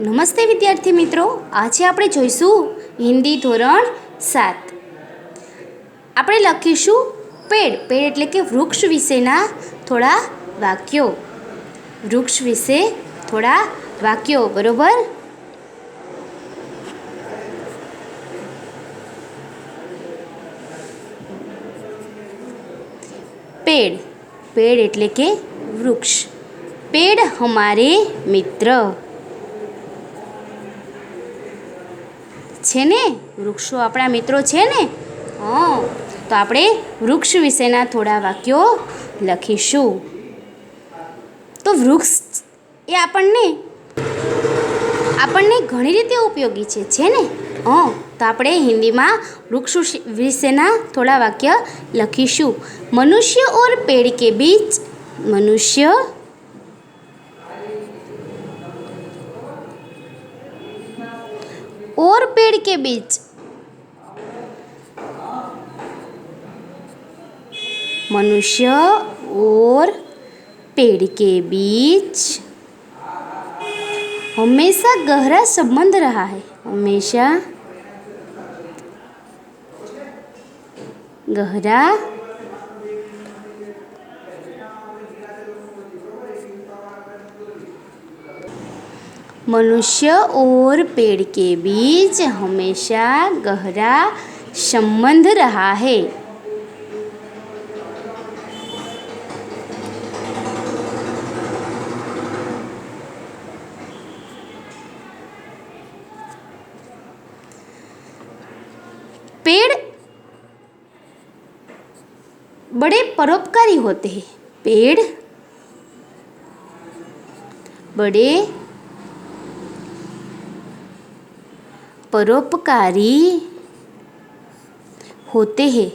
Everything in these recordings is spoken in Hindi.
નમસ્તે વિદ્યાર્થી મિત્રો, આજે આપણે જોઈશું હિન્દી ધોરણ 7. આપણે લખીશું પેડ. પેડ એટલે કે વૃક્ષ વિશેના થોડા વાક્યો. વૃક્ષ વિશે થોડા વાક્યો, બરોબર? पेड़. पेड़ એટલે કે વૃક્ષ. पेड़ हमारे मित्र છે ને, વૃક્ષો આપણા મિત્રો છે ને. તો આપણે વૃક્ષ વિશેના થોડા વાક્યો લખીશું. તો વૃક્ષ એ આપણને ઘણી રીતે ઉપયોગી છે ને. તો આપણે હિન્દીમાં વૃક્ષ વિશેના થોડા વાક્ય લખીશું. मनुष्य और पेड़ के बीच मनुष्य और पेड़ के बीच मनुष्य और पेड़ के बीच हमेशा गहरा संबंध रहा है. हमेशा गहरा मनुष्य और पेड़ के बीच हमेशा गहरा संबंध रहा है. पेड़ बड़े परोपकारी होते हैं. पेड़ बड़े परोपकारी होते हैं.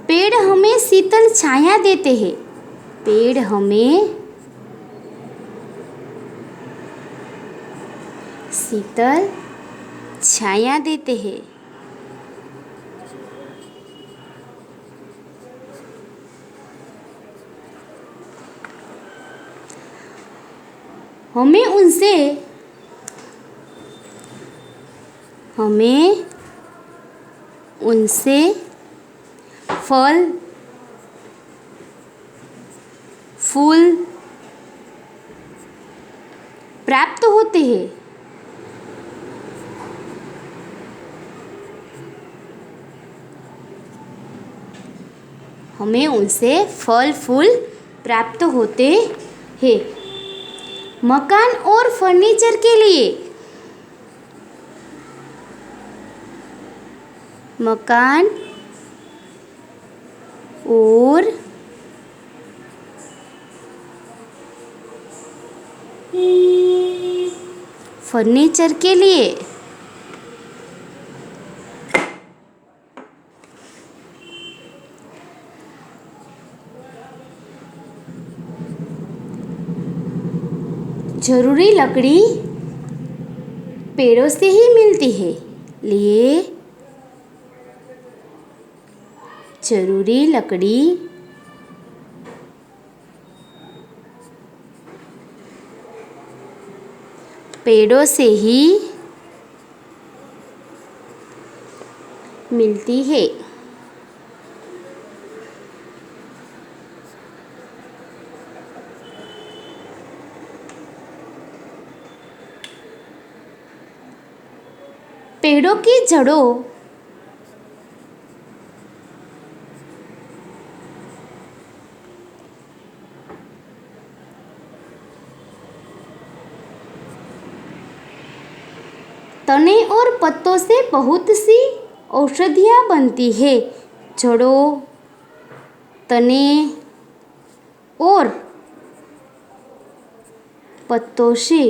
पेड़ हमें शीतल छाया देते हैं. पेड़ हमें शीतल छाया देते हैं. हमें उनसे फल फूल प्राप्त होते हैं. हमें उनसे फल फूल प्राप्त होते हैं. मकान और फर्नीचर के लिए मकान और फर्नीचर के लिए जरूरी लकड़ी पेड़ों से ही मिलती है. लिए जरूरी लकड़ी पेड़ों से ही मिलती है. पेड़ों की जड़ों तने और पत्तों से बहुत सी औषधियाँ बनती है. जड़ों, तने और पत्तों से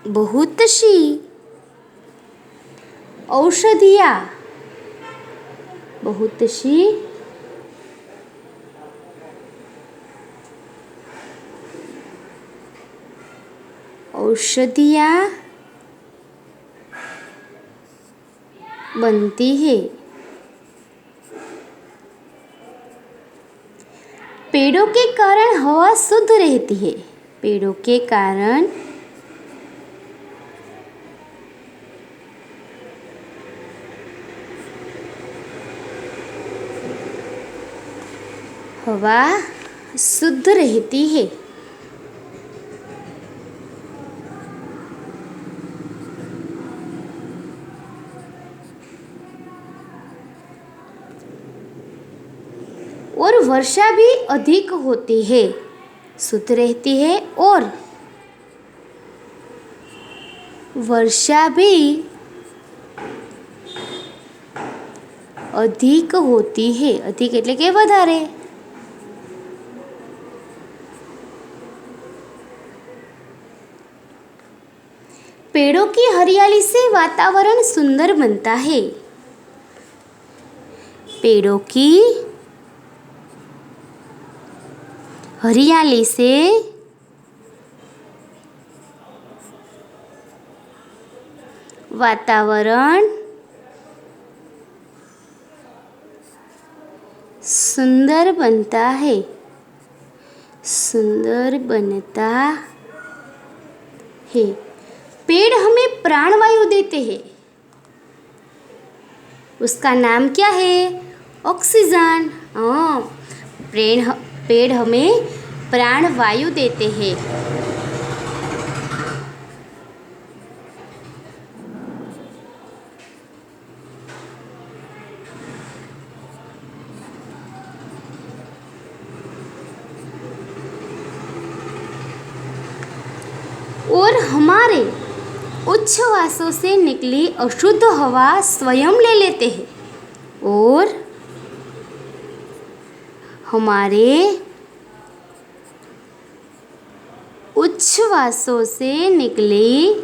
बहुत सी औषधियाँ औषधियाँ बनती है। पेड़ों के कारण हवा शुद्ध रहती है। पेड़ों के कारण हवा शुद्ध रहती है। और वर्षा भी अधिक होती है, शुद्ध रहती है और वर्षा भी अधिक होती है। अधिक એટલે કે વધારે। पेड़ों की हरियाली से वातावरण सुंदर बनता है। पेड़ों की हरियाली से वातावरण सुंदर बनता है। सुंदर बनता है। पेड़ हमें प्राणवायु देते हैं। उसका नाम क्या है? ऑक्सीजन। हाँ, पेड़ हमें प्राणवायु देते हैं। और हमारे उच्छ्वासों से निकली अशुद्ध हवा स्वयं ले लेते हैं। और हमारे उच्छ्वासों से निकली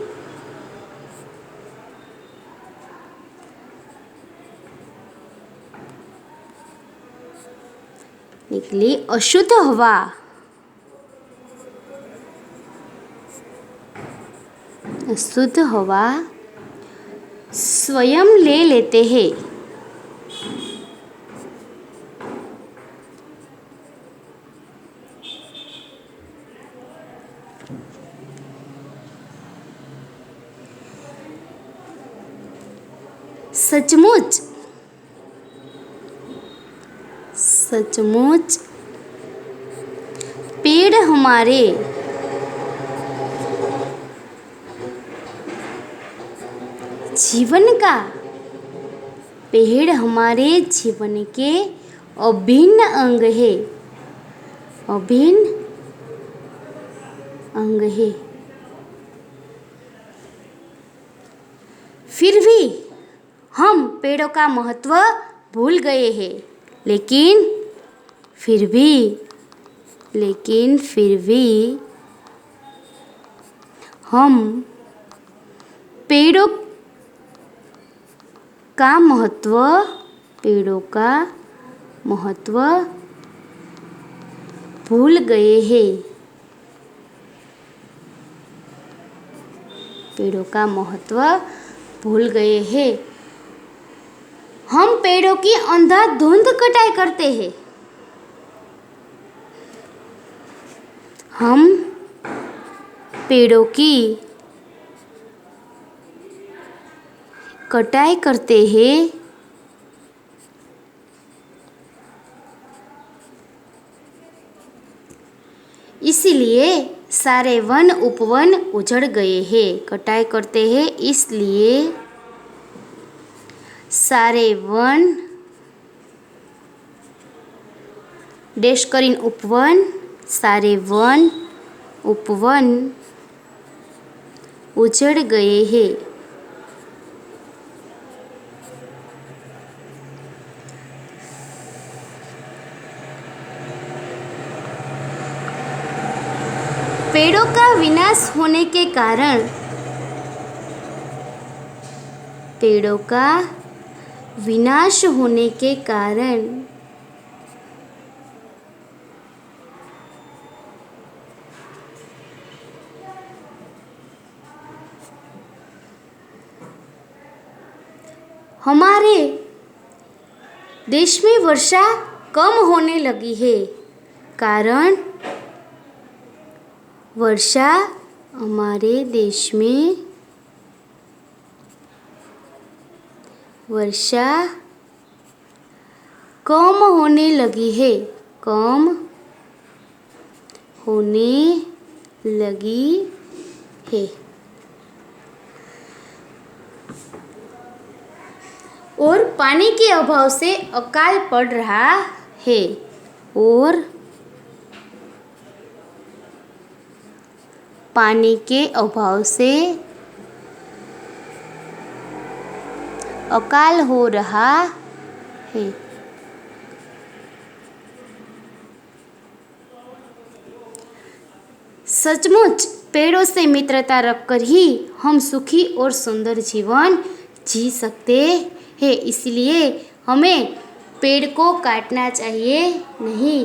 अशुद्ध हवा स्वयं ले लेते हैं। सचमुच पेड़ हमारे जीवन का के अभिन्न अंग है। फिर भी हम पेड़ों का महत्व भूल गए हैं। लेकिन फिर भी हम पेड़ों का महत्व भूल गए हैं। पेड़ों का महत्व भूल गए हैं। हम पेड़ों की अंधाधुंध कटाई करते हैं। हम पेड़ों की कटाई करते हैं। इसलिए सारे वन उपवन उजड़ गए हैं। कटाई करते हैं इसलिए सारे वन डैश करीन उपवन, सारे वन उपवन उजड़ गए हैं। पेड़ों का विनाश होने के कारण हमारे देश में वर्षा कम होने लगी है, कारण वर्षा हमारे देश में वर्षा कम होने लगी है, कम होने लगी है। और पानी के अभाव से अकाल पड़ रहा है, और पानी के अभाव से अकाल हो रहा है। सचमुच पेड़ों से मित्रता रखकर ही हम सुखी और सुंदर जीवन जी सकते हैं। इसलिए हमें पेड़ को काटना चाहिए नहीं,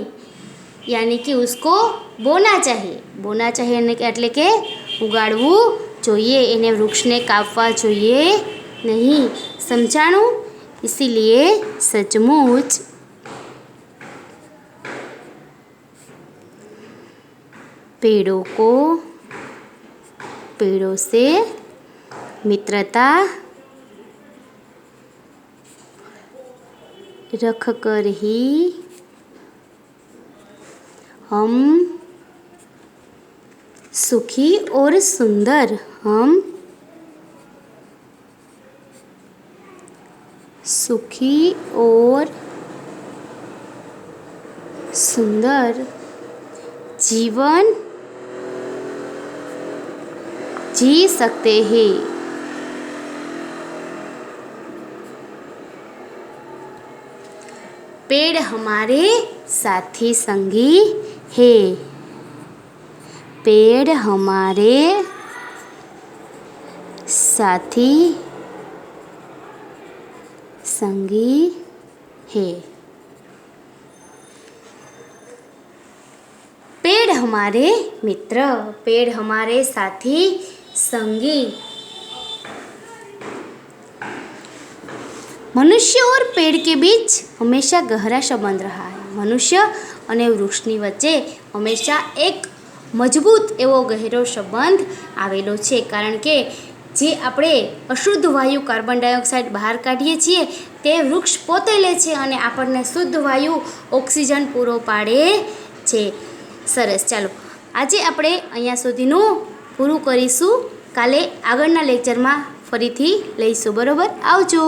यानी कि उसको बोना चाहिए એટલે કે ઉગાડવું જોઈએ, એને વૃક્ષને કાપવા જોઈએ नहीं। समझाणु? इसीलिए सचमुच पेड़ों से मित्रता रखकर ही हम सुखी और सुंदर जीवन जी सकते हैं। पेड़ हमारे साथी संगी है, पेड़ हमारे साथी संगी है। पेड़ हमारे मित्र, पेड़ हमारे साथी संगी। मनुष्य और पेड़ के बीच हमेशा गहरा संबंध रहा है। मनुष्य અને વૃક્ષની વચ્ચે હંમેશા એક મજબૂત એવો ગહેરો સંબંધ આવેલો છે, કારણ કે જે આપણે અશુદ્ધ વાયુ કાર્બન ડાયોક્સાઇડ બહાર કાઢીએ છીએ તે વૃક્ષ પોતે લે છે અને આપણને શુદ્ધ વાયુ ઓક્સિજન પૂરો પાડે છે। સરસ, ચાલો આજે આપણે અહીંયા સુધીનું પૂરું કરીશું। કાલે આગળના લેક્ચરમાં ફરીથી લઈશું, બરાબર? આવજો।